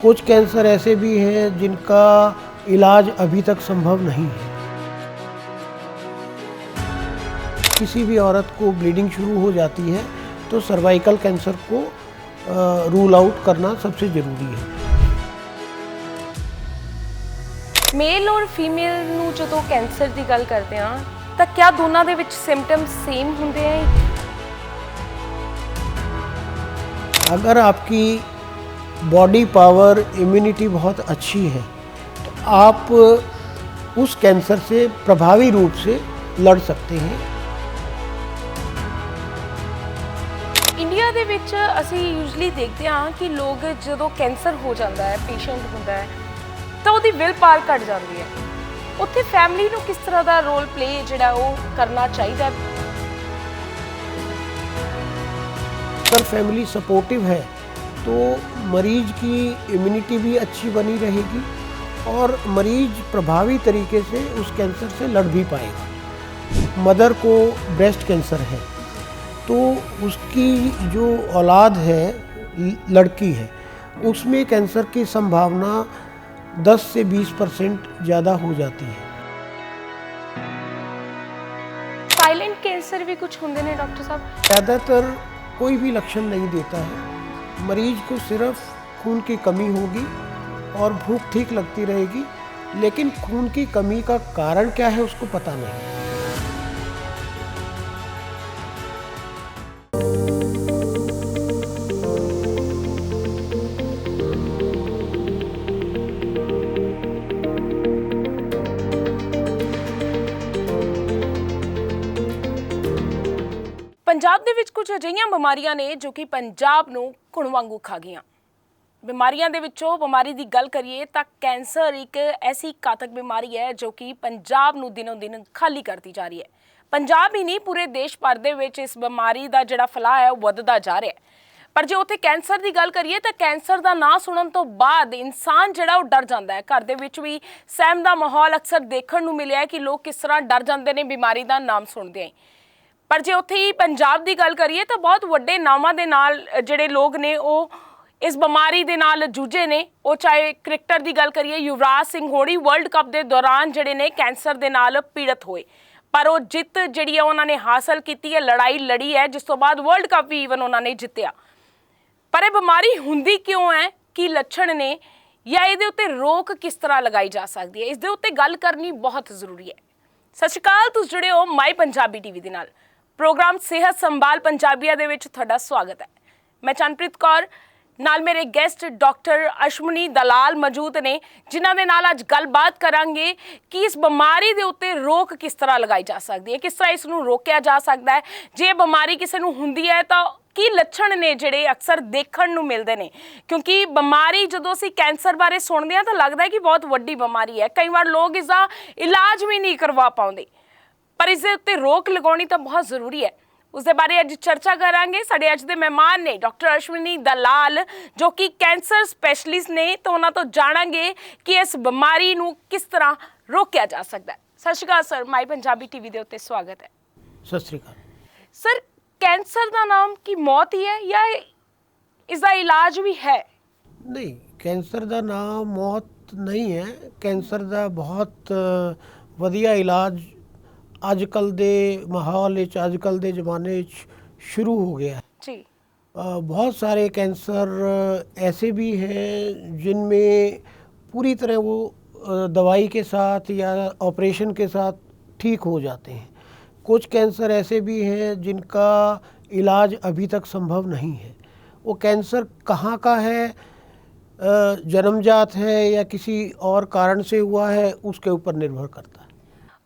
कुछ कैंसर ऐसे भी हैं जिनका इलाज अभी तक संभव नहीं है। किसी भी औरत को ब्लीडिंग शुरू हो जाती है तो सर्वाइकल कैंसर को रूल आउट करना सबसे ज़रूरी है। ਮੇਲ ਔਰ ਫੀਮੇਲ ਨੂੰ ਜਦੋਂ ਕੈਂਸਰ ਦੀ ਗੱਲ ਕਰਦੇ ਹਾਂ ਤਾਂ ਕਿਆ ਦੋਨਾਂ ਦੇ ਵਿੱਚ ਸਿੰਪਟਮਸ ਸੇਮ ਹੁੰਦੇ हैं? अगर आपकी बॉडी पावर इम्यूनिटी बहुत अच्छी है तो आप उस कैंसर से प्रभावी रूप से लड़ सकते हैं। ਇੰਡੀਆ ਦੇ ਵਿੱਚ ਅਸੀਂ ਯੂਜੂਅਲੀ ਦੇਖਦੇ ਹਾਂ ਕਿ ਲੋਕ ਜਦੋਂ ਕੈਂਸਰ ਹੋ ਜਾਂਦਾ ਹੈ, ਪੇਸ਼ੈਂਟ ਹੁੰਦਾ ਹੈ ਤਾਂ ਉਹਦੀ ਵਿਲ ਪਾਵਰ ਘਟ ਜਾਂਦੀ ਹੈ। ਉੱਥੇ ਫੈਮਿਲੀ ਨੂੰ ਕਿਸ ਤਰ੍ਹਾਂ ਦਾ ਰੋਲ ਪਲੇ ਜਿਹੜਾ ਉਹ ਕਰਨਾ ਚਾਹੀਦਾ ਹੈ? अगर फैमिली सपोर्टिव है तो मरीज की इम्यूनिटी भी अच्छी बनी रहेगी और मरीज प्रभावी तरीके से उस कैंसर से लड़ भी पाएगा। मदर को ब्रेस्ट कैंसर है तो उसकी जो औलाद है, लड़की है, उसमें कैंसर की संभावना 10 से 20% ज़्यादा हो जाती है। ਸਾਇਲੈਂਟ ਕੈਂਸਰ ਵੀ ਕੁਝ ਹੁੰਦੇ ਨੇ ਡਾਕਟਰ ਸਾਹਿਬ? ज़्यादातर कोई भी लक्षण नहीं देता है। मरीज को सिर्फ खून की कमी होगी और भूख ठीक लगती रहेगी, लेकिन खून की कमी का कारण क्या है उसको पता नहीं। ਪੰਜਾਬ ਦੇ ਵਿੱਚ ਕੁਝ ਅਜਿਹੀਆਂ ਬਿਮਾਰੀਆਂ ਨੇ ਜੋ ਕਿ ਪੰਜਾਬ ਨੂੰ ਘੁਣ ਵਾਂਗੂ ਖਾ ਗਈਆਂ। ਬਿਮਾਰੀਆਂ ਦੇ ਵਿੱਚੋਂ ਬਿਮਾਰੀ ਦੀ ਗੱਲ ਕਰੀਏ ਤਾਂ ਕੈਂਸਰ ਇੱਕ ਐਸੀ ਘਾਤਕ ਬਿਮਾਰੀ ਹੈ ਜੋ ਕਿ ਪੰਜਾਬ ਨੂੰ ਦਿਨੋਂ ਦਿਨ ਖਾਲੀ ਕਰਦੀ ਜਾ ਰਹੀ ਹੈ। ਪੰਜਾਬ ਹੀ ਨਹੀਂ, ਪੂਰੇ ਦੇਸ਼ ਭਰ ਦੇ ਵਿੱਚ ਇਸ ਬਿਮਾਰੀ ਦਾ ਜਿਹੜਾ ਫੈਲਾਅ ਹੈ ਉਹ ਵੱਧਦਾ ਜਾ ਰਿਹਾ ਹੈ। ਪਰ ਜੇ ਉੱਥੇ ਕੈਂਸਰ ਦੀ ਗੱਲ ਕਰੀਏ ਤਾਂ ਕੈਂਸਰ ਦਾ ਨਾਂ ਸੁਣਨ ਤੋਂ ਬਾਅਦ ਇਨਸਾਨ ਜਿਹੜਾ ਉਹ ਡਰ ਜਾਂਦਾ ਹੈ। ਘਰ ਦੇ ਵਿੱਚ ਵੀ ਸਹਿਮ ਦਾ ਮਾਹੌਲ ਅਕਸਰ ਦੇਖਣ ਨੂੰ ਮਿਲਿਆ ਕਿ ਲੋਕ ਕਿਸ ਤਰ੍ਹਾਂ ਡਰ ਜਾਂਦੇ ਨੇ ਬਿਮਾਰੀ ਦਾ ਨਾਮ ਸੁਣਦੇ ਹੀ। ਪਰ ਜੇ ਉੱਥੇ ਹੀ ਪੰਜਾਬ ਦੀ ਗੱਲ ਕਰੀਏ ਤਾਂ ਬਹੁਤ ਵੱਡੇ ਨਾਮਾਂ ਦੇ ਨਾਲ ਜਿਹੜੇ ਲੋਕ ਨੇ ਉਹ ਇਸ ਬਿਮਾਰੀ ਦੇ ਨਾਲ ਜੂਝੇ ਨੇ। ਉਹ ਚਾਹੇ ਕ੍ਰਿਕਟਰ ਦੀ ਗੱਲ ਕਰੀਏ, ਯੁਵਰਾਜ ਸਿੰਘ ਹੋਣੀ ਵਰਲਡ ਕੱਪ ਦੇ ਦੌਰਾਨ ਜਿਹੜੇ ਨੇ ਕੈਂਸਰ ਦੇ ਨਾਲ ਪੀੜਤ ਹੋਏ, ਪਰ ਉਹ ਜਿੱਤ ਜਿਹੜੀ ਹੈ ਉਹਨਾਂ ਨੇ ਹਾਸਲ ਕੀਤੀ ਹੈ, ਲੜਾਈ ਲੜੀ ਹੈ, ਜਿਸ ਤੋਂ ਬਾਅਦ ਵਰਲਡ ਕੱਪ ਵੀ ਈਵਨ ਉਹਨਾਂ ਨੇ ਜਿੱਤਿਆ। ਪਰ ਇਹ ਬਿਮਾਰੀ ਹੁੰਦੀ ਕਿਉਂ ਹੈ, ਕੀ ਲੱਛਣ ਨੇ, ਜਾਂ ਇਹਦੇ ਉੱਤੇ ਰੋਕ ਕਿਸ ਤਰ੍ਹਾਂ ਲਗਾਈ ਜਾ ਸਕਦੀ ਹੈ, ਇਸ ਦੇ ਉੱਤੇ ਗੱਲ ਕਰਨੀ ਬਹੁਤ ਜ਼ਰੂਰੀ ਹੈ। ਸਤਿ ਸ਼੍ਰੀ ਅਕਾਲ, ਤੁਸੀਂ ਜੁੜੇ ਹੋ ਮਾਈ ਪੰਜਾਬੀ ਟੀਵੀ ਦੇ ਨਾਲ। ਪ੍ਰੋਗਰਾਮ ਸਿਹਤ ਸੰਭਾਲ ਪੰਜਾਬੀਆ ਦੇ ਵਿੱਚ ਤੁਹਾਡਾ ਸਵਾਗਤ ਹੈ। ਮੈਂ ਚੰਨਪ੍ਰੀਤ ਕੌਰ, ਨਾਲ ਮੇਰੇ ਗੈਸਟ ਡਾਕਟਰ ਅਸ਼ਵਨੀ ਦਲਾਲ ਮੌਜੂਦ ਨੇ, ਜਿਨ੍ਹਾਂ ਦੇ ਨਾਲ ਅੱਜ ਗੱਲਬਾਤ ਕਰਾਂਗੇ ਕਿ ਇਸ ਬਿਮਾਰੀ ਦੇ ਉੱਤੇ ਰੋਕ ਕਿਸ ਤਰ੍ਹਾਂ ਲਗਾਈ ਜਾ ਸਕਦੀ ਹੈ, ਕਿਸ ਤਰ੍ਹਾਂ ਇਸ ਨੂੰ ਰੋਕਿਆ ਜਾ ਸਕਦਾ ਹੈ। ਜੇ ਬਿਮਾਰੀ ਕਿਸੇ ਨੂੰ ਹੁੰਦੀ ਹੈ ਤਾਂ ਕੀ ਲੱਛਣ ਨੇ ਜਿਹੜੇ ਅਕਸਰ ਦੇਖਣ ਨੂੰ ਮਿਲਦੇ ਨੇ, ਕਿਉਂਕਿ ਬਿਮਾਰੀ ਜਦੋਂ ਅਸੀਂ ਕੈਂਸਰ ਬਾਰੇ ਸੁਣਦੇ ਹਾਂ ਤਾਂ ਲੱਗਦਾ ਹੈ ਕਿ ਬਹੁਤ ਵੱਡੀ ਬਿਮਾਰੀ ਹੈ। ਕਈ ਵਾਰ ਲੋਕ ਇਸ ਦਾ ਇਲਾਜ ਵੀ ਨਹੀਂ ਕਰਵਾ ਪਾਉਂਦੇ, ਪਰ ਇਸ ਦੇ ਉੱਤੇ ਰੋਕ ਲਗਾਉਣੀ ਤਾਂ ਬਹੁਤ ਜ਼ਰੂਰੀ ਹੈ। ਉਸ ਦੇ ਬਾਰੇ ਅੱਜ ਚਰਚਾ ਕਰਾਂਗੇ। ਸਾਡੇ ਅੱਜ ਦੇ ਮਹਿਮਾਨ ਨੇ ਡਾਕਟਰ ਅਸ਼ਵਨੀ ਦਲਾਲ, ਜੋ ਕਿ ਕੈਂਸਰ ਸਪੈਸ਼ਲਿਸਟ ਨੇ, ਤਾਂ ਉਹਨਾਂ ਤੋਂ ਜਾਣਾਂਗੇ ਕਿ ਇਸ ਬਿਮਾਰੀ ਨੂੰ ਕਿਸ ਤਰ੍ਹਾਂ ਰੋਕਿਆ ਜਾ ਸਕਦਾ ਹੈ। ਸਤਿ ਸ਼੍ਰੀ ਅਕਾਲ ਸਰ, ਮਾਈ ਪੰਜਾਬੀ ਟੀਵੀ ਦੇ ਉੱਤੇ ਸਵਾਗਤ ਹੈ। सत श्री अकाल। ਸਰ, ਕੈਂਸਰ ਦਾ ਨਾਮ ਕੀ ਮੌਤ ਹੀ ਹੈ ਜਾਂ ਇਸ ਦਾ ਇਲਾਜ ਵੀ ਹੈ? नहीं, कैंसर का नाम मौत नहीं है। कैंसर का बहुत वधिया इलाज अजकल दे माहौल विच, अजकल दे जमाने शुरू हो गया है जी। बहुत सारे कैंसर ऐसे भी हैं जिनमें पूरी तरह वो दवाई के साथ या ऑपरेशन के साथ ठीक हो जाते हैं। कुछ कैंसर ऐसे भी हैं जिनका इलाज अभी तक संभव नहीं है। वो कैंसर कहाँ का है, जन्मजात है या किसी और कारण से हुआ है, उसके ऊपर निर्भर करता है।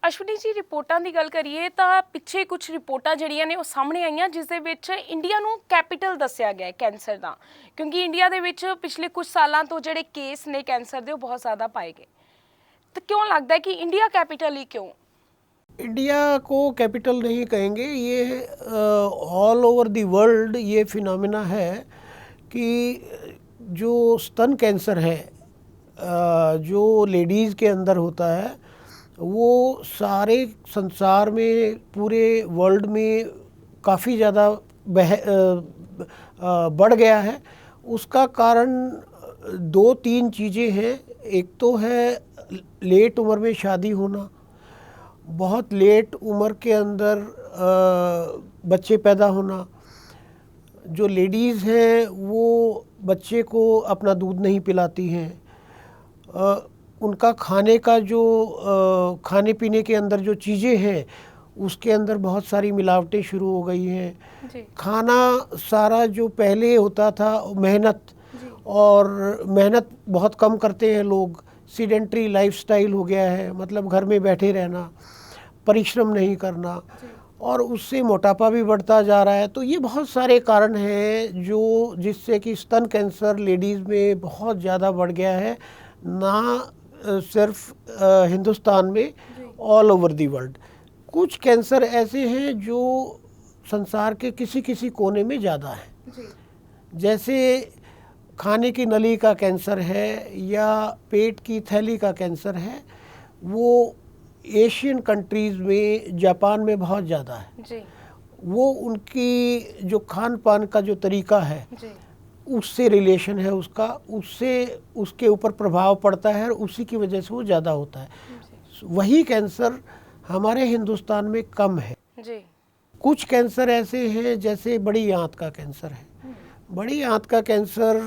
ਅਸ਼ਵਨੀ ਜੀ, ਰਿਪੋਰਟਾਂ ਦੀ ਗੱਲ ਕਰੀਏ ਤਾਂ ਪਿੱਛੇ ਕੁਝ ਰਿਪੋਰਟਾਂ ਜਿਹੜੀਆਂ ਨੇ ਉਹ ਸਾਹਮਣੇ ਆਈਆਂ, ਜਿਸ ਦੇ ਵਿੱਚ ਇੰਡੀਆ ਨੂੰ ਕੈਪੀਟਲ ਦੱਸਿਆ ਗਿਆ ਕੈਂਸਰ ਦਾ, ਕਿਉਂਕਿ ਇੰਡੀਆ ਦੇ ਵਿੱਚ ਪਿਛਲੇ ਕੁਝ ਸਾਲਾਂ ਤੋਂ ਜਿਹੜੇ ਕੇਸ ਨੇ ਕੈਂਸਰ ਦੇ ਉਹ ਬਹੁਤ ਜ਼ਿਆਦਾ ਪਾਏ ਗਏ। ਤਾਂ ਕਿਉਂ ਲੱਗਦਾ ਹੈ ਕਿ ਇੰਡੀਆ ਕੈਪੀਟਲ ਹੀ क्यों? इंडिया को कैपिटल नहीं कहेंगे, ये ऑल ओवर द वर्ल्ड ये फिनोमेना है कि जो स्तन कैंसर है, जो लेडीज़ के अंदर होता है, वो सारे संसार में, पूरे वर्ल्ड में काफ़ी ज़्यादा बढ़ गया है। उसका कारण दो तीन चीज़ें हैं। एक तो है लेट उम्र में शादी होना, बहुत लेट उम्र के अंदर बच्चे पैदा होना। जो लेडीज़ हैं वो बच्चे को अपना दूध नहीं पिलाती हैं। उनका खाने का जो खाने पीने के अंदर जो चीज़ें हैं उसके अंदर बहुत सारी मिलावटें शुरू हो गई हैं। खाना सारा जो पहले होता था मेहनत, और मेहनत बहुत कम करते हैं लोग। सीडेंट्री लाइफस्टाइल हो गया है, मतलब घर में बैठे रहना, परिश्रम नहीं करना, और उससे मोटापा भी बढ़ता जा रहा है। तो ये बहुत सारे कारण हैं जो जिससे कि स्तन कैंसर लेडीज़ में बहुत ज़्यादा बढ़ गया है, ना सिर्फ हिंदुस्तान में, ऑल ओवर दी वर्ल्ड। कुछ कैंसर ऐसे हैं जो संसार के किसी किसी कोने में ज़्यादा हैं, जैसे खाने की नली का कैंसर है या पेट की थैली का कैंसर है। वो एशियन कंट्रीज़ में, जापान में बहुत ज़्यादा है। वो उनकी जो खान पान का जो तरीका है उससे रिलेशन है उसका, उससे उसके ऊपर प्रभाव पड़ता है और उसी की वजह से वो ज़्यादा होता है। वही कैंसर हमारे हिंदुस्तान में कम है। कुछ कैंसर ऐसे हैं जैसे बड़ी आंत का कैंसर है। बड़ी आंत का कैंसर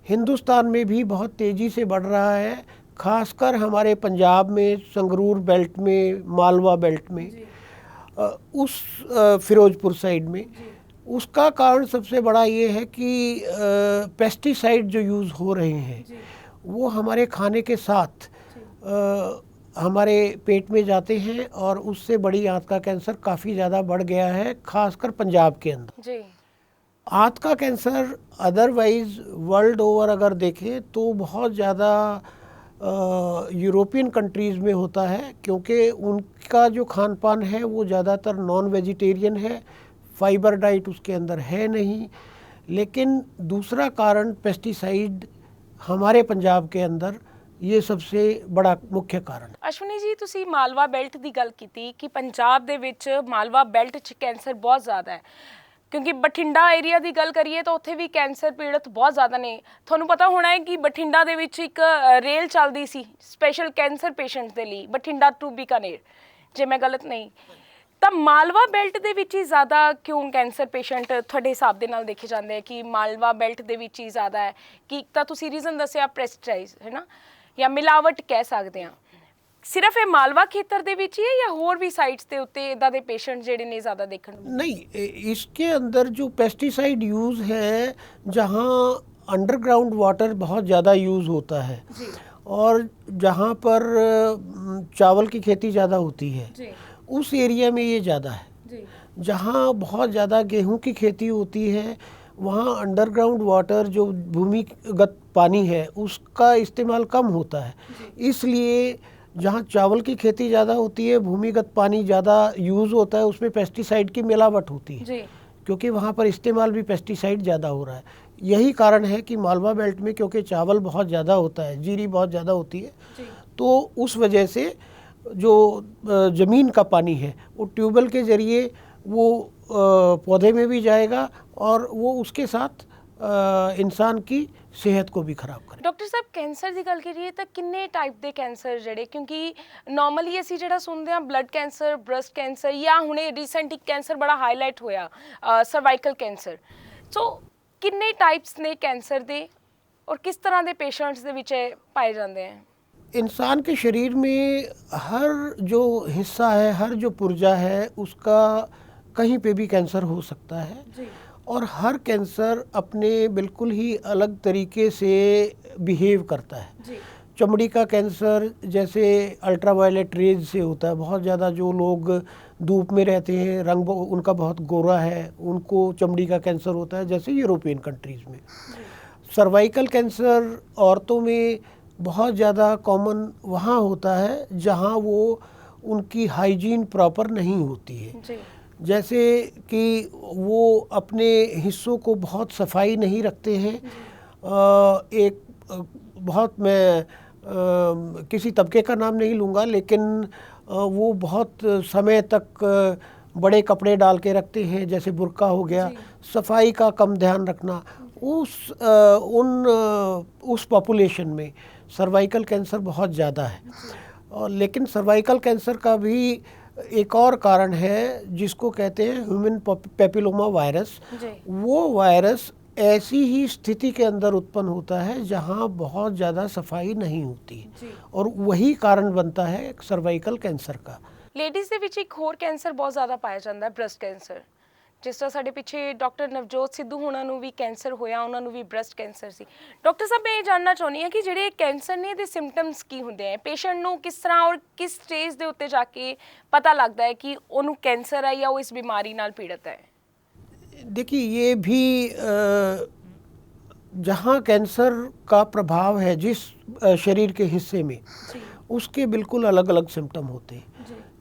हिंदुस्तान में भी बहुत तेज़ी से बढ़ रहा है, खासकर हमारे पंजाब में, संगरूर बेल्ट में, मालवा बेल्ट में, उस फिरोजपुर साइड में। उसका कारण सबसे बड़ा ये है कि पेस्टिसाइड जो यूज़ हो रहे हैं वो हमारे खाने के साथ हमारे पेट में जाते हैं, और उससे बड़ी आंत का कैंसर काफ़ी ज़्यादा बढ़ गया है, खासकर पंजाब के अंदर। आंत का कैंसर अदरवाइज़ वर्ल्ड ओवर अगर देखें तो बहुत ज़्यादा यूरोपियन कंट्रीज़ में होता है, क्योंकि उनका जो खान पान है वो ज़्यादातर नॉन वेजिटेरियन है, फाइबर डाइट उसके अंदर है नहीं। लेकिन दूसरा कारण पेस्टिसाइड हमारे पंजाब के अंदर, ये सबसे बड़ा मुख्य कारण। अश्विनी जी, ਤੁਸੀਂ ਮਾਲਵਾ ਬੈਲਟ ਦੀ ਗੱਲ ਕੀਤੀ ਕਿ ਪੰਜਾਬ ਦੇ ਵਿੱਚ ਮਾਲਵਾ ਬੈਲਟ 'ਚ ਕੈਂਸਰ ਬਹੁਤ ਜ਼ਿਆਦਾ ਹੈ, ਕਿਉਂਕਿ ਬਠਿੰਡਾ ਏਰੀਆ ਦੀ ਗੱਲ ਕਰੀਏ ਤਾਂ ਉੱਥੇ ਵੀ ਕੈਂਸਰ ਪੀੜਤ ਬਹੁਤ ਜ਼ਿਆਦਾ ਨੇ। ਤੁਹਾਨੂੰ ਪਤਾ ਹੋਣਾ ਹੈ ਕਿ ਬਠਿੰਡਾ ਦੇ ਵਿੱਚ ਇੱਕ ਰੇਲ ਚੱਲਦੀ ਸੀ ਸਪੈਸ਼ਲ ਕੈਂਸਰ ਪੇਸ਼ੈਂਟਸ ਦੇ ਲਈ, ਬਠਿੰਡਾ ਟੂ ਬੀਕਾਨੇਰ, ਜੇ ਮੈਂ ਗਲਤ ਨਹੀਂ। ਤਾਂ ਮਾਲਵਾ ਬੈਲਟ ਦੇ ਵਿੱਚ ਹੀ ਜ਼ਿਆਦਾ ਕਿਉਂ ਕੈਂਸਰ ਪੇਸ਼ੈਂਟ ਤੁਹਾਡੇ ਹਿਸਾਬ ਦੇ ਨਾਲ ਦੇਖੇ ਜਾਂਦੇ ਆ ਕਿ ਮਾਲਵਾ ਬੈਲਟ ਦੇ ਵਿੱਚ ਹੀ ਜ਼ਿਆਦਾ ਹੈ? ਕਿ ਤਾਂ ਤੁਸੀਂ ਰੀਜ਼ਨ ਦੱਸਿਆ ਪੈਸਟੀਸਾਈਡ, ਹੈ ਨਾ, ਜਾਂ ਮਿਲਾਵਟ ਕਹਿ ਸਕਦੇ ਹਾਂ। सिर्फ ये मालवा खेतर दे विच ही है या होर भी साइट्स ते उत्ते इदां दे पेशेंट जेडे ने ज़्यादा देखण नूं? नहीं, इसके अंदर जो पेस्टिसाइड यूज़ है, जहाँ अंडरग्राउंड वाटर बहुत ज़्यादा यूज़ होता है और जहाँ पर चावल की खेती ज़्यादा होती है, उस एरिया में ये ज़्यादा है। जहाँ बहुत ज़्यादा गेहूं की खेती होती है वहाँ अंडरग्राउंड वाटर जो भूमिगत पानी है उसका इस्तेमाल कम होता है। इसलिए जहाँ चावल की खेती ज़्यादा होती है, भूमिगत पानी ज़्यादा यूज़ होता है, उसमें पेस्टिसाइड की मिलावट होती है, क्योंकि वहाँ पर इस्तेमाल भी पेस्टिसाइड ज़्यादा हो रहा है। यही कारण है कि मालवा बेल्ट में, क्योंकि चावल बहुत ज़्यादा होता है, जीरी बहुत ज़्यादा होती है, तो उस वजह से जो ज़मीन का पानी है वो ट्यूबवेल के ज़रिए वो पौधे में भी जाएगा और वो उसके साथ इंसान की सेहत को भी खराब करे। डॉक्टर साहब, कैंसर की गल करिए तो किन्ने टाइप के कैंसर जड़े, क्योंकि नॉर्मली असी जड़ा सुनते हैं ब्लड कैंसर, ब्रेस्ट कैंसर, या हुणे रिसेंट एक कैंसर बड़ा हाईलाइट होया सर्वाइकल कैंसर। सो किन्ने टाइप्स ने कैंसर दे और किस तरह के पेशेंट्स दे विच पाए जाते हैं? इंसान के शरीर में हर जो हिस्सा है, हर जो पुर्जा है, उसका कहीं पे भी कैंसर हो सकता है और हर कैंसर अपने बिल्कुल ही अलग तरीके से बिहेव करता है। चमड़ी का कैंसर जैसे अल्ट्रावायलेट रेज से होता है, बहुत ज़्यादा जो लोग धूप में रहते हैं, रंग उनका बहुत गोरा है, उनको चमड़ी का कैंसर होता है, जैसे यूरोपियन कंट्रीज़ में। सर्वाइकल कैंसर औरतों में बहुत ज़्यादा कॉमन वहाँ होता है जहाँ वो उनकी हाइजीन प्रॉपर नहीं होती है, जैसे कि वो अपने हिस्सों को बहुत सफाई नहीं रखते हैं। एक बहुत, मैं किसी तबके का नाम नहीं लूँगा, लेकिन वो बहुत समय तक बड़े कपड़े डाल के रखते हैं, जैसे बुर्का हो गया, सफाई का कम ध्यान रखना, उस पॉपुलेशन में सर्वाइकल कैंसर बहुत ज़्यादा है। और लेकिन सर्वाइकल कैंसर का भी एक और कारण है जिसको कहते हैं ह्यूमन पेपिलोमा वायरस। वो वायरस ऐसी ही स्थिति के अंदर उत्पन्न होता है जहाँ बहुत ज़्यादा सफाई नहीं होती और वही कारण बनता है सर्वाइकल कैंसर का। ਲੇਡੀਜ਼ ਦੇ ਵਿੱਚ ਇੱਕ ਹੋਰ ਕੈਂਸਰ ਬਹੁਤ ਜ਼ਿਆਦਾ ਪਾਇਆ ਜਾਂਦਾ ਹੈ, ਬ੍ਰੈਸਟ ਕੈਂਸਰ। ਜਿਸ ਤਰ੍ਹਾਂ ਸਾਡੇ ਪਿੱਛੇ ਡਾਕਟਰ ਨਵਜੋਤ ਸਿੱਧੂ ਹੋਣਾ ਨੂੰ ਵੀ ਕੈਂਸਰ ਹੋਇਆ, ਉਹਨਾਂ ਨੂੰ ਵੀ ਬ੍ਰੈਸਟ ਕੈਂਸਰ ਸੀ। ਡਾਕਟਰ ਸਾਹਿਬ, ਮੈਂ ਇਹ ਜਾਣਨਾ ਚਾਹੁੰਦੀ ਹਾਂ ਕਿ ਜਿਹੜੇ ਕੈਂਸਰ ਨੇ ਇਹਦੇ ਸਿੰਪਟਮਸ ਕੀ ਹੁੰਦੇ ਆ, ਪੇਸ਼ੈਂਟ ਨੂੰ ਕਿਸ ਤਰ੍ਹਾਂ ਔਰ ਕਿਸ ਸਟੇਜ ਦੇ ਉੱਤੇ ਜਾ ਕੇ ਪਤਾ ਲੱਗਦਾ ਹੈ ਕਿ ਉਹਨੂੰ ਕੈਂਸਰ ਹੈ ਜਾਂ ਉਹ ਇਸ ਬਿਮਾਰੀ ਨਾਲ ਪੀੜਤ ਹੈ? देखिए, ये भी जहाँ कैंसर का प्रभाव है जिस शरीर के हिस्से में, उसके बिल्कुल अलग अलग सिम्टम होते हैं।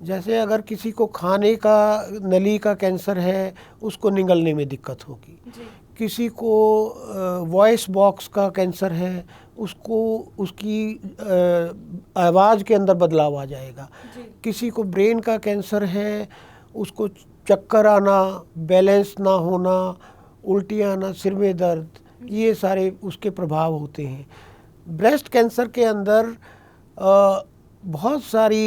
जैसे अगर किसी को खाने का नली का कैंसर है, उसको निगलने में दिक्कत होगी। किसी को वॉइस बॉक्स का कैंसर है, उसको उसकी आवाज़ के अंदर बदलाव आ जाएगा। किसी को ब्रेन का कैंसर है, उसको चक्कर आना, बैलेंस ना होना, उल्टियाँ आना, सिर में दर्द, ये सारे उसके प्रभाव होते हैं। ब्रेस्ट कैंसर के अंदर बहुत सारी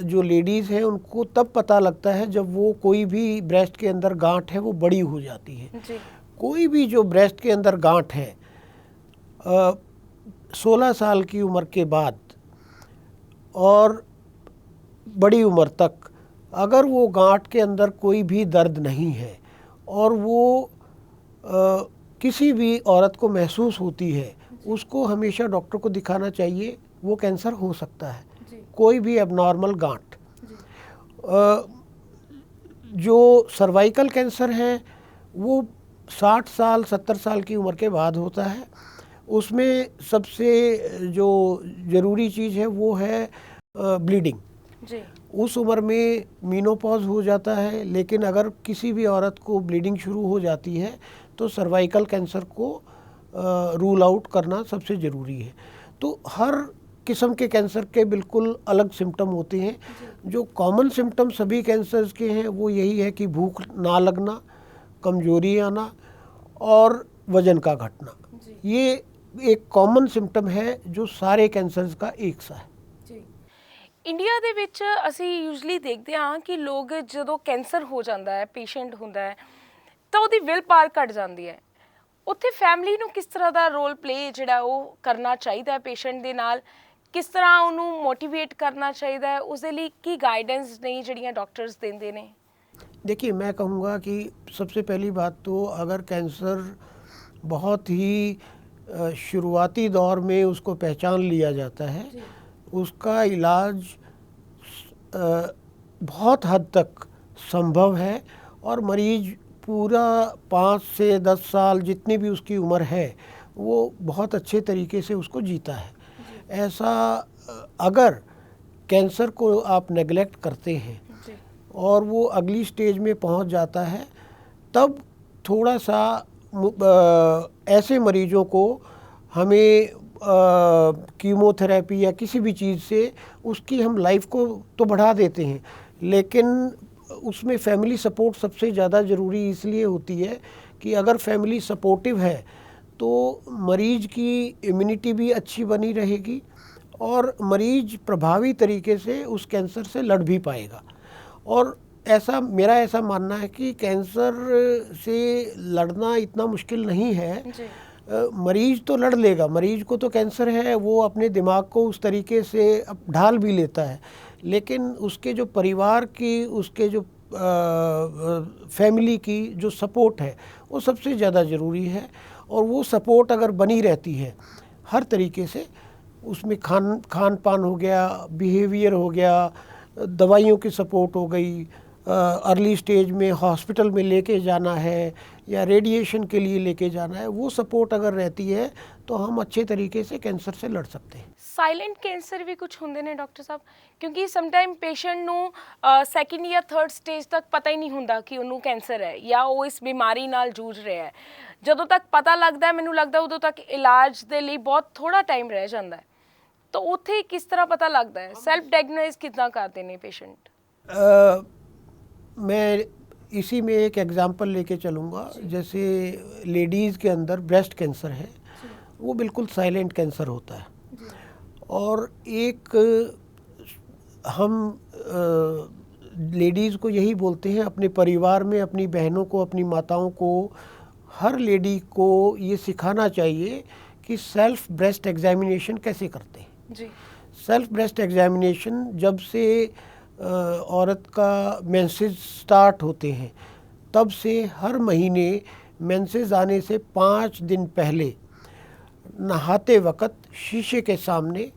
जो लेडीज़ हैं उनको तब पता लगता है जब वो कोई भी ब्रेस्ट के अंदर गांठ है वो बड़ी हो जाती है। कोई भी जो ब्रेस्ट के अंदर गांठ है 16 साल की उम्र के बाद और बड़ी उम्र तक अगर वो गांठ के अंदर कोई भी दर्द नहीं है और वो किसी भी औरत को महसूस होती है, उसको हमेशा डॉक्टर को दिखाना चाहिए। वो कैंसर हो सकता है, कोई भी एबनॉर्मल गांठ। जो सर्वाइकल कैंसर है वो 60 साल 70 साल की उम्र के बाद होता है। उसमें सबसे जो ज़रूरी चीज़ है वो है ब्लीडिंग। उस उम्र में मीनोपॉज हो जाता है, लेकिन अगर किसी भी औरत को ब्लीडिंग शुरू हो जाती है तो सर्वाइकल कैंसर को रूल आउट करना सबसे ज़रूरी है। तो हर किस्म के कैंसर के बिल्कुल अलग सिम्टम होते हैं। जो कॉमन सिम्टम सभी कैंसर्स के हैं वो यही है कि भूख ना लगना, कमजोरी आना और वज़न का घटना। ये एक कॉमन सिम्टम है जो सारे कैंसर्स का एक सा है। ਇੰਡੀਆ ਦੇ ਵਿੱਚ ਅਸੀਂ ਯੂਜੂਅਲੀ ਦੇਖਦੇ ਹਾਂ ਕਿ ਲੋਕ ਜਦੋਂ ਕੈਂਸਰ ਹੋ ਜਾਂਦਾ ਹੈ, ਪੇਸ਼ੈਂਟ ਹੁੰਦਾ ਹੈ, ਤਾਂ ਉਹਦੀ ਵਿਲ ਪਾਵਰ ਘਟ ਜਾਂਦੀ ਹੈ। ਉੱਥੇ ਫੈਮਿਲੀ ਨੂੰ ਕਿਸ ਤਰ੍ਹਾਂ ਦਾ ਰੋਲ ਪਲੇ ਜਿਹੜਾ ਉਹ ਕਰਨਾ ਚਾਹੀਦਾ ਹੈ ਪੇਸ਼ੈਂਟ ਦੇ ਨਾਲ, ਕਿਸ ਤਰ੍ਹਾਂ ਉਹਨੂੰ ਮੋਟੀਵੇਟ ਕਰਨਾ ਚਾਹੀਦਾ है, उसके लिए की गाइडेंस नहीं जड़ियाँ डॉक्टर्स देंदे ने? देखिए, मैं कहूँगा कि सबसे पहली बात तो अगर कैंसर बहुत ही शुरुआती दौर में उसको पहचान लिया जाता है, उसका इलाज बहुत हद तक संभव है और मरीज पूरा 5 से 10 साल जितनी भी उसकी उम्र है वो बहुत अच्छे तरीके से उसको जीता है। ऐसा अगर कैंसर को आप नेगलेक्ट करते हैं और वो अगली स्टेज में पहुंच जाता है, तब थोड़ा सा ऐसे मरीजों को हमें कीमोथेरेपी या किसी भी चीज़ से उसकी हम लाइफ को तो बढ़ा देते हैं, लेकिन उसमें फैमिली सपोर्ट सबसे ज़्यादा ज़रूरी इसलिए होती है कि अगर फैमिली सपोर्टिव है तो मरीज की इम्यूनिटी भी अच्छी बनी रहेगी और मरीज प्रभावी तरीके से उस कैंसर से लड़ भी पाएगा। और ऐसा मेरा ऐसा मानना है कि कैंसर से लड़ना इतना मुश्किल नहीं है। मरीज तो लड़ लेगा, मरीज को तो कैंसर है, वो अपने दिमाग को उस तरीके से ढाल भी लेता है, लेकिन उसके जो परिवार की, उसके जो फैमिली की जो सपोर्ट है वो सबसे ज़्यादा ज़रूरी है। और वो सपोर्ट अगर बनी रहती है हर तरीके से, उसमें खान पान हो गया, बिहेवियर हो गया, दवाइयों की सपोर्ट हो गई, अर्ली स्टेज में हॉस्पिटल में लेके जाना है या रेडिएशन के लिए लेके जाना है, वो सपोर्ट अगर रहती है तो हम अच्छे तरीके से कैंसर से लड़ सकते हैं। साइलेंट कैंसर भी कुछ होंगे ने डॉक्टर साहब, क्योंकि समटाइम पेशेंट ਨੂੰ ਸੈਕਿੰਡ ਜਾਂ ਥਰਡ ਸਟੇਜ ਤੱਕ ਪਤਾ ਹੀ ਨਹੀਂ ਹੁੰਦਾ ਕਿ ਉਹਨੂੰ ਕੈਂਸਰ ਹੈ ਜਾਂ ਉਹ ਇਸ ਬਿਮਾਰੀ ਨਾਲ ਜੂਝ ਰਿਹਾ ਹੈ। ਜਦੋਂ ਤੱਕ ਪਤਾ ਲੱਗਦਾ, ਮੈਨੂੰ ਲੱਗਦਾ ਉਦੋਂ ਤੱਕ ਇਲਾਜ ਦੇ ਲਈ ਬਹੁਤ ਥੋੜਾ ਟਾਈਮ ਰਹਿ ਜਾਂਦਾ ਹੈ। ਤਾਂ ਉੱਥੇ ਕਿਸ ਤਰ੍ਹਾਂ ਪਤਾ ਲੱਗਦਾ ਹੈ, ਸੈਲਫ ਡਾਇਗਨੋਸ ਕਿੱਦਾਂ ਕਰਦੇ ਨੇ ਪੇਸ਼ੈਂਟ? मैं इसी में एक एग्जांपल लेके चलूँगा। जैसे लेडीज़ के अंदर ब्रेस्ट कैंसर है, वो बिल्कुल साइलेंट कैंसर होता है। और एक हम लेडीज़ को यही बोलते हैं, अपने परिवार में अपनी बहनों को, अपनी माताओं को, हर लेडी को ये सिखाना चाहिए कि सेल्फ ब्रेस्ट एग्जामिनेशन कैसे करते हैं। जी। सेल्फ ब्रेस्ट एग्जामिनेशन जब से औरत का मेंसेस स्टार्ट होते हैं तब से हर महीने मेंसेस आने से 5 दिन पहले नहाते वक्त शीशे के सामने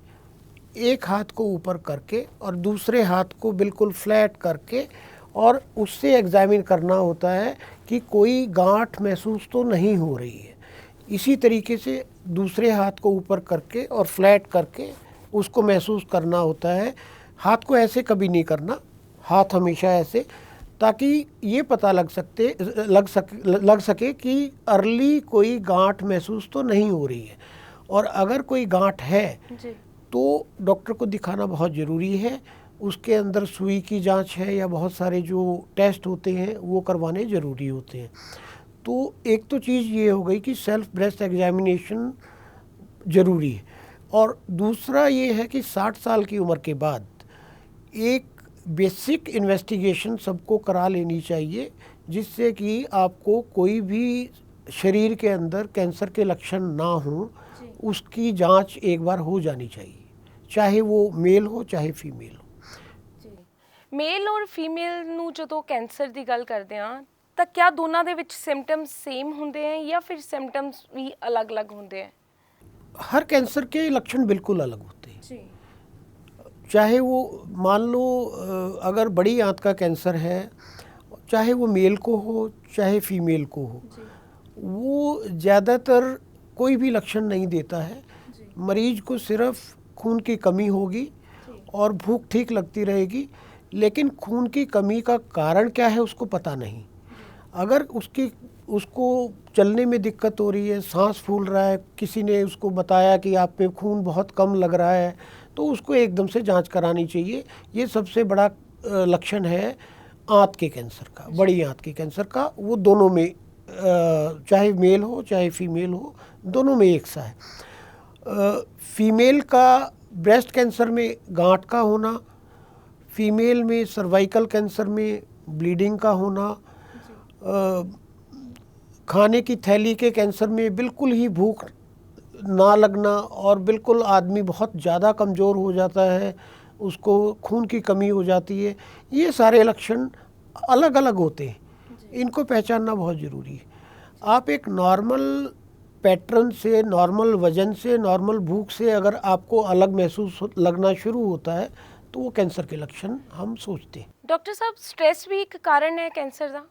एक हाथ को ऊपर करके और दूसरे हाथ को बिल्कुल फ्लैट करके और उससे एग्जामिन करना होता है कि कोई गांठ महसूस तो नहीं हो रही है। इसी तरीके से दूसरे हाथ को ऊपर करके और फ्लैट करके उसको महसूस करना होता है। हाथ को ऐसे कभी नहीं करना, हाथ हमेशा ऐसे, ताकि ये पता लग सके कि अर्ली कोई गांठ महसूस तो नहीं हो रही है। और अगर कोई गांठ है जी। तो डॉक्टर को दिखाना बहुत ज़रूरी है। उसके अंदर सुई की जांच है या बहुत सारे जो टेस्ट होते हैं वो करवाने ज़रूरी होते हैं। तो एक तो चीज़ ये हो गई कि सेल्फ ब्रेस्ट एग्जामिनेशन ज़रूरी है। और दूसरा ये है कि 60 साल की उम्र के बाद एक बेसिक इन्वेस्टिगेशन सबको करा लेनी चाहिए, जिससे कि आपको कोई भी शरीर के अंदर कैंसर के लक्षण ना हो, उसकी जांच एक बार हो जानी चाहिए, चाहे वो मेल हो चाहे फीमेल हो। ਜੀ ਮੇਲ ਔਰ ਫੀਮੇਲ ਨੂੰ ਜਦੋਂ ਕੈਂਸਰ ਦੀ ਗੱਲ ਕਰਦੇ ਆ ਤਾਂ ਕਿਆ ਦੋਨਾਂ ਦੇ ਵਿੱਚ ਸਿੰਪਟਮਸ ਸੇਮ ਹੁੰਦੇ ਆ ਜਾਂ ਫਿਰ ਸਿੰਪਟਮਸ ਵੀ ਅਲੱਗ-ਅਲੱਗ ਹੁੰਦੇ ਆ? हर कैंसर के लक्षण बिल्कुल अलग होते हैं। जी। चाहे वो मान लो अगर बड़ी आंत का कैंसर है, चाहे वो मेल को हो चाहे फीमेल को हो, वो ज़्यादातर कोई भी लक्षण नहीं देता है। मरीज को सिर्फ खून की कमी होगी और भूख ठीक लगती रहेगी, लेकिन खून की कमी का कारण क्या है उसको पता नहीं। अगर उसको चलने में दिक्कत हो रही है, सांस फूल रहा है, किसी ने उसको बताया कि आप में खून बहुत कम लग रहा है, तो उसको एकदम से जांच करानी चाहिए। ये सबसे बड़ा लक्षण है आंत के कैंसर का, बड़ी आंत के कैंसर का। वो दोनों में चाहे मेल हो चाहे फीमेल हो, दोनों में एक सा है। फीमेल का ब्रेस्ट कैंसर में गांठ का होना, फीमेल में सर्वाइकल कैंसर में ब्लीडिंग का होना, खाने की थैली के कैंसर में बिल्कुल ही भूख ना लगना और बिल्कुल आदमी बहुत ज़्यादा कमज़ोर हो जाता है, उसको खून की कमी हो जाती है। ये सारे लक्षण अलग अलग होते हैं, इनको पहचानना बहुत ज़रूरी है। आप एक नॉर्मल पैटर्न से, नॉर्मल वज़न से, नॉर्मल भूख से अगर आपको अलग महसूस लगना शुरू होता है तो वो कैंसर के लक्षण हम सोचते हैं। डॉक्टर साहब, स्ट्रेस भी एक कारण है कैंसर का?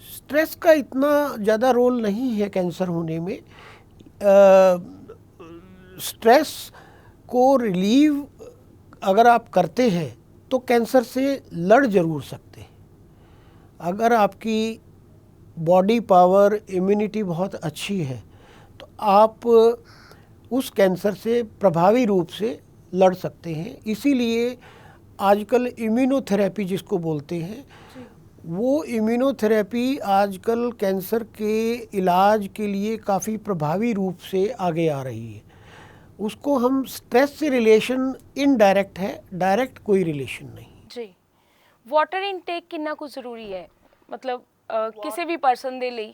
स्ट्रेस का इतना ज़्यादा रोल नहीं है कैंसर होने में। स्ट्रेस को रिलीव अगर आप करते हैं तो कैंसर से लड़ ज़रूर सकते हैं। अगर आपकी बॉडी पावर, इम्यूनिटी बहुत अच्छी है तो आप उस कैंसर से प्रभावी रूप से लड़ सकते हैं। इसीलिए आजकल इम्यूनोथेरेपी जिसको बोलते हैं, वो इम्यूनोथेरेपी आजकल कैंसर के इलाज के लिए काफ़ी प्रभावी रूप से आगे आ रही है। उसको हम स्ट्रेस से रिलेशन इनडायरेक्ट है, डायरेक्ट कोई रिलेशन नहीं। जी। वाटर इनटेक कितना कुछ ज़रूरी है, मतलब किसी भी पर्सन दे ਲਈ?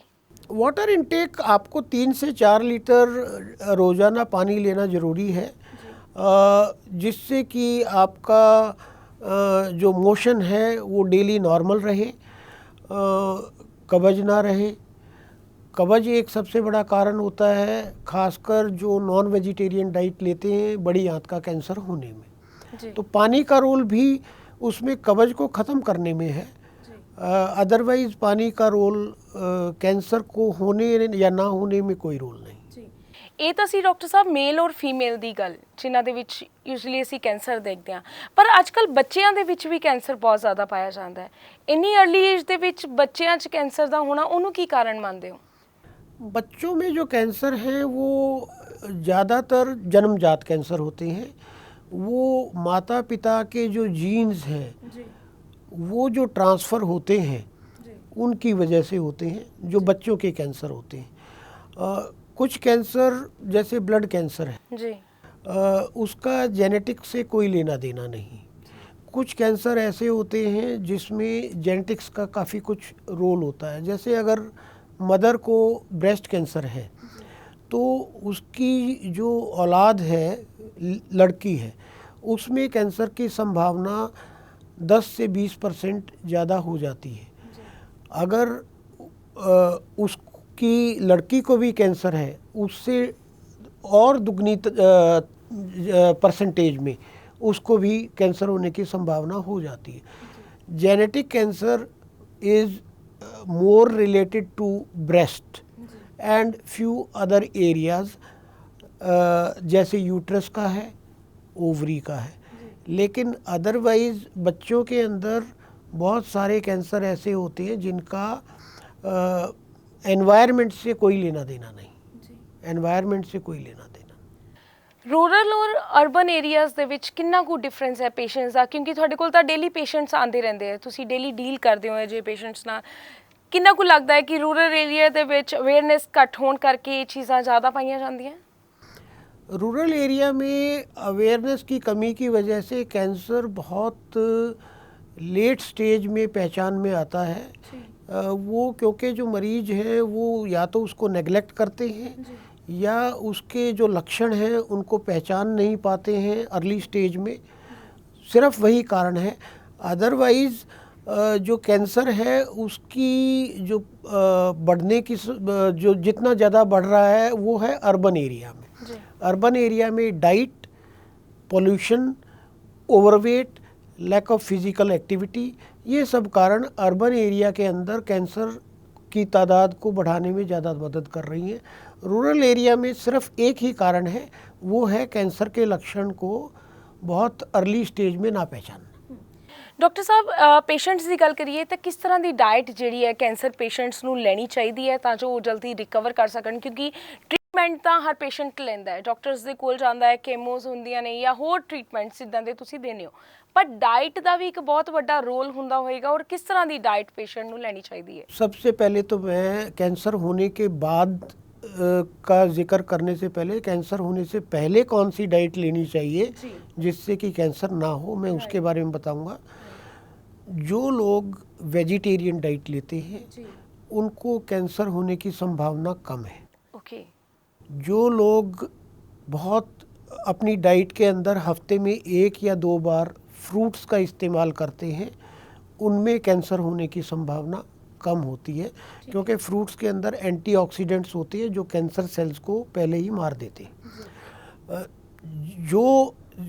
वाटर इनटेक आपको 3 से 4 लीटर रोज़ाना पानी लेना ज़रूरी है, जिससे कि आपका जो मोशन है वो डेली नॉर्मल रहे, कब्ज ना रहे। कब्ज एक सबसे बड़ा कारण होता है, खासकर जो नॉन वेजिटेरियन डाइट लेते हैं बड़ी आंत का कैंसर होने में। तो पानी का रोल भी उसमें कब्ज को ख़त्म करने में है। अदरवाइज़ पानी का रोल कैंसर को होने या ना होने में कोई रोल नहीं। ਇਹ ਤਾਂ ਸੀ ਡਾਕਟਰ ਸਾਹਿਬ ਮੇਲ ਔਰ ਫੀਮੇਲ ਦੀ ਗੱਲ, ਜਿਨ੍ਹਾਂ ਦੇ ਵਿੱਚ ਯੂਜੂਅਲੀ ਅਸੀਂ ਕੈਂਸਰ ਦੇਖਦੇ ਹਾਂ। ਪਰ ਅੱਜਕੱਲ ਬੱਚਿਆਂ ਦੇ ਵਿੱਚ ਵੀ ਕੈਂਸਰ ਬਹੁਤ ਜ਼ਿਆਦਾ ਪਾਇਆ ਜਾਂਦਾ ਹੈ। ਇੰਨੀ अर्ਲੀ ਏਜ ਦੇ ਵਿੱਚ ਬੱਚਿਆਂ 'ਚ ਕੈਂਸਰ ਦਾ ਹੋਣਾ, ਉਹਨੂੰ ਕੀ ਕਾਰਨ ਮੰਨਦੇ ਹੋ? बच्चों में जो कैंसर हैं वो ज़्यादातर जन्मजात कैंसर होते हैं। वो माता पिता के जो जीन्स हैं वो जो ट्रांसफ़र होते हैं उनकी वजह से होते हैं, जो बच्चों के कैंसर होते हैं। कुछ कैंसर जैसे ब्लड कैंसर है, जी। उसका जेनेटिक से कोई लेना देना नहीं। कुछ कैंसर ऐसे होते हैं जिसमें जेनेटिक्स का काफ़ी कुछ रोल होता है। जैसे अगर मदर को ब्रेस्ट कैंसर है तो उसकी जो औलाद है, लड़की है, उसमें कैंसर की संभावना 10 से 20% ज़्यादा हो जाती है। अगर उसकी लड़की को भी कैंसर है, उससे और दुगनी परसेंटेज में उसको भी कैंसर होने की संभावना हो जाती है। Genetic cancer is more related to breast and few other areas, जैसे यूट्रस का है, ओवरी का है। लेकिन अदरवाइज बच्चों के अंदर बहुत सारे कैंसर ऐसे होते हैं जिनका एनवायरनमेंट से कोई लेना देना नहीं, एनवायरनमेंट से कोई लेना देना। ਰੂਰਲ ਔਰ ਅਰਬਨ ਏਰੀਆਜ਼ ਦੇ ਵਿੱਚ ਕਿੰਨਾ ਕੁ ਡਿਫਰੈਂਸ ਹੈ ਪੇਸ਼ੈਂਟਸ ਦਾ? ਕਿਉਂਕਿ ਤੁਹਾਡੇ ਕੋਲ ਤਾਂ ਡੇਲੀ ਪੇਸ਼ੈਂਟਸ ਆਉਂਦੇ ਰਹਿੰਦੇ ਆ, ਤੁਸੀਂ ਡੇਲੀ ਡੀਲ ਕਰਦੇ ਹੋ ਜੇ ਪੇਸ਼ੈਂਟਸ ਨਾਲ। ਕਿੰਨਾ ਕੁ ਲੱਗਦਾ ਹੈ ਕਿ ਰੂਰਲ ਏਰੀਆ ਦੇ ਵਿੱਚ ਅਵੇਅਰਨੈਸ ਘੱਟ ਹੋਣ ਕਰਕੇ ਇਹ ਚੀਜ਼ਾਂ ਜ਼ਿਆਦਾ ਪਾਈਆਂ ਜਾਂਦੀਆਂ? रूरल एरिया में अवेयरनेस की कमी की वजह से कैंसर बहुत लेट स्टेज में पहचान में आता है। वो क्योंकि जो मरीज है वो या तो उसको नेग्लेक्ट करते हैं या उसके जो लक्षण हैं उनको पहचान नहीं पाते हैं अर्ली स्टेज में, सिर्फ वही कारण है। अदरवाइज़ जो कैंसर है उसकी जो बढ़ने की जो जितना ज़्यादा बढ़ रहा है वो है अर्बन एरिया में। अर्बन एरिया में diet, pollution, overweight, lack of physical activity, ये सब कारण अर्बन एरिया के अंदर कैंसर की तादाद को बढ़ाने में ज़्यादा मदद कर रही हैं। रूरल एरिया में सिर्फ एक ही कारण है, वो है कैंसर के लक्षण को बहुत अर्ली स्टेज में ना पहचानना। ਡਾਕਟਰ ਸਾਹਿਬ, ਪੇਸ਼ੈਂਟਸ ਦੀ ਗੱਲ ਕਰੀਏ ਤਾਂ ਕਿਸ ਤਰ੍ਹਾਂ ਦੀ ਡਾਈਟ ਜਿਹੜੀ ਹੈ ਕੈਂਸਰ ਪੇਸ਼ੈਂਟਸ ਨੂੰ ਲੈਣੀ ਚਾਹੀਦੀ ਹੈ ਤਾਂ ਜੋ ਉਹ ਜਲਦੀ ਰਿਕਵਰ ਕਰ ਸਕਣ? ਕਿਉਂਕਿ ਟ੍ਰੀਟਮੈਂਟ ਤਾਂ ਹਰ ਪੇਸ਼ੈਂਟ ਲੈਂਦਾ ਹੈ, ਡਾਕਟਰਸ ਦੇ ਕੋਲ ਜਾਂਦਾ ਹੈ, ਕੇਮੋਜ਼ ਹੁੰਦੀਆਂ ਨੇ ਜਾਂ ਹੋਰ ਟ੍ਰੀਟਮੈਂਟਸ ਜਿੱਦਾਂ ਦੇ ਤੁਸੀਂ ਦਿੰਦੇ ਹੋ, ਪਰ ਡਾइट ਦਾ भी एक बहुत बड़ा रोल ਹੁੰਦਾ ਹੋਏਗਾ और किस तरह ਦੀ डाइट पेशेंट ਨੂੰ ਲੈਣੀ ਚਾਹੀਦੀ ਹੈ? सबसे पहले तो मैं कैंसर होने के बाद का जिक्र करने से पहले कैंसर होने से पहले कौन सी डाइट लेनी चाहिए जिससे कि कैंसर ना हो, मैं उसके बारे में बताऊंगा। जो लोग वेजिटेरियन डाइट लेते हैं उनको कैंसर होने की संभावना कम है। ओके। जो लोग बहुत अपनी डाइट के अंदर हफ्ते में 1 या 2 बार फ्रूट्स का इस्तेमाल करते हैं उनमें कैंसर होने की संभावना कम होती है, क्योंकि फ्रूट्स के अंदर एंटीऑक्सीडेंट्स होते हैं जो कैंसर सेल्स को पहले ही मार देते हैं। जो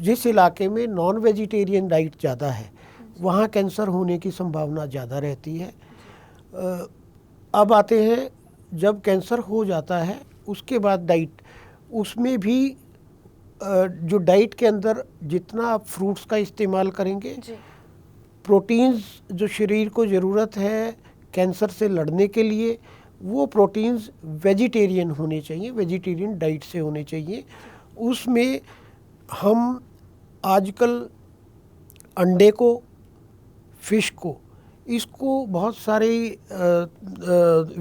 जिस इलाके में नॉन वेजिटेरियन डाइट ज़्यादा है वहाँ कैंसर होने की संभावना ज़्यादा रहती है। अब आते हैं जब कैंसर हो जाता है उसके बाद डाइट, उसमें भी जो डाइट के अंदर जितना आप फ्रूट्स का इस्तेमाल करेंगे, प्रोटीन्स जो शरीर को ज़रूरत है कैंसर से लड़ने के लिए, वो प्रोटीन्स वेजिटेरियन होने चाहिए, वेजिटेरियन डाइट से होने चाहिए। उसमें हम आजकल अंडे को, फ़िश को, इसको बहुत सारे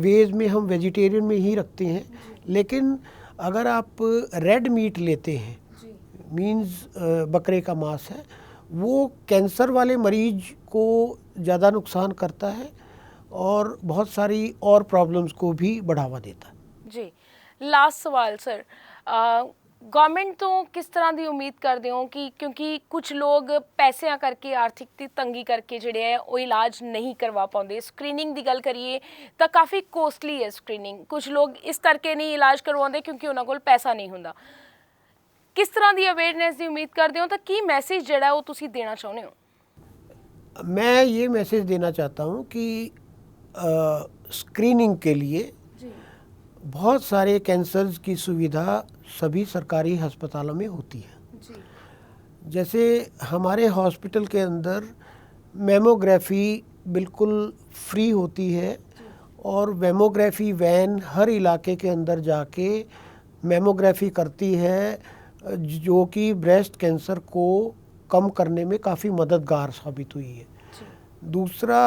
वेज में हम वेजिटेरियन में ही रखते हैं। लेकिन अगर आप रेड मीट लेते हैं, मीन्स बकरे का मांस है, वो कैंसर वाले मरीज को ज़्यादा नुकसान करता है और बहुत सारी और प्रॉब्लम्स को भी बढ़ावा देता है। जी, लास्ट सवाल सर, गवर्नमेंट तो किस तरह की उम्मीद करते हो कि क्योंकि कुछ लोग पैसों करके आर्थिक तंगी करके जिहड़े है वो इलाज नहीं करवा पाते, स्क्रीनिंग की गल करिए तो काफ़ी कोस्टली है स्क्रीनिंग, कुछ लोग इस करके नहीं इलाज करवाते क्योंकि उन्होंने कोल पैसा नहीं होंदा। किस तरह की अवेयरनेस की उम्मीद करते हो तो की मैसेज जिहड़ा वो तुसीं देना चाहुंदे हो? मैं ये मैसेज देना चाहता हूँ कि स्क्रीनिंग के लिए बहुत सारे कैंसर्स की सुविधा सभी सरकारी अस्पतालों में होती है। जैसे हमारे हॉस्पिटल के अंदर मेमोग्राफी बिल्कुल फ्री होती है और मेमोग्राफी वैन हर इलाके के अंदर जाके मेमोग्राफी करती है, जो कि ब्रेस्ट कैंसर को कम करने में काफ़ी मददगार साबित हुई है। दूसरा,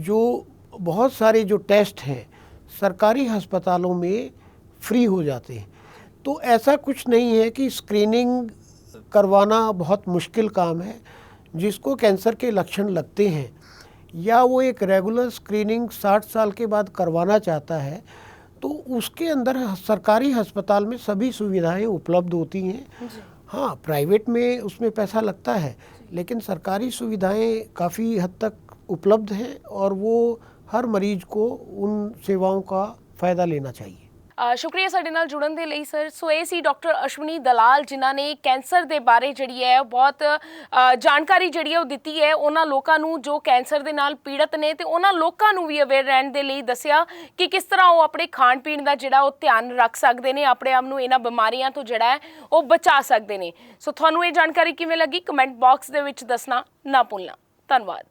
जो बहुत सारे जो टेस्ट हैं सरकारी अस्पतालों में फ्री हो जाते हैं। तो ऐसा कुछ नहीं है कि स्क्रीनिंग करवाना बहुत मुश्किल काम है। जिसको कैंसर के लक्षण लगते हैं या वो एक रेगुलर स्क्रीनिंग 60 साल के बाद करवाना चाहता है, तो उसके अंदर सरकारी अस्पताल में सभी सुविधाएं उपलब्ध होती हैं। हाँ, प्राइवेट में उसमें पैसा लगता है, लेकिन सरकारी सुविधाएं काफ़ी हद तक उपलब्ध हैं और वो हर मरीज को उन सेवाओं का फ़ायदा लेना चाहिए। ਸ਼ੁਕਰੀਆ ਸਾਡੇ ਨਾਲ ਜੁੜਨ ਦੇ ਲਈ ਸਰ। ਸੋ ਇਹ ਸੀ ਡਾਕਟਰ ਅਸ਼ਵਨੀ ਦਲਾਲ ਜਿਨ੍ਹਾਂ ਨੇ ਕੈਂਸਰ ਦੇ ਬਾਰੇ ਜਿਹੜੀ ਹੈ ਬਹੁਤ ਜਾਣਕਾਰੀ ਜਿਹੜੀ ਹੈ ਉਹ ਦਿੱਤੀ ਹੈ ਉਹਨਾਂ ਲੋਕਾਂ ਨੂੰ ਜੋ ਕੈਂਸਰ ਦੇ ਨਾਲ ਪੀੜਤ ਨੇ, ਤੇ ਉਹਨਾਂ ਲੋਕਾਂ ਨੂੰ ਵੀ ਅਵੇਅਰ ਰਹਿਣ ਦੇ ਲਈ ਦੱਸਿਆ ਕਿ ਕਿਸ ਤਰ੍ਹਾਂ ਉਹ ਆਪਣੇ ਖਾਣ ਪੀਣ ਦਾ ਜਿਹੜਾ ਉਹ ਧਿਆਨ ਰੱਖ ਸਕਦੇ ਨੇ, ਆਪਣੇ ਆਪ ਨੂੰ ਇਹਨਾਂ ਬਿਮਾਰੀਆਂ ਤੋਂ ਜਿਹੜਾ ਹੈ ਉਹ ਬਚਾ ਸਕਦੇ ਨੇ। ਸੋ ਤੁਹਾਨੂੰ ਇਹ ਜਾਣਕਾਰੀ ਕਿਵੇਂ ਲੱਗੀ ਕਮੈਂਟ ਬਾਕਸ ਦੇ ਵਿੱਚ ਦੱਸਣਾ ਨਾ ਭੁੱਲਣਾ। ਧੰਨਵਾਦ।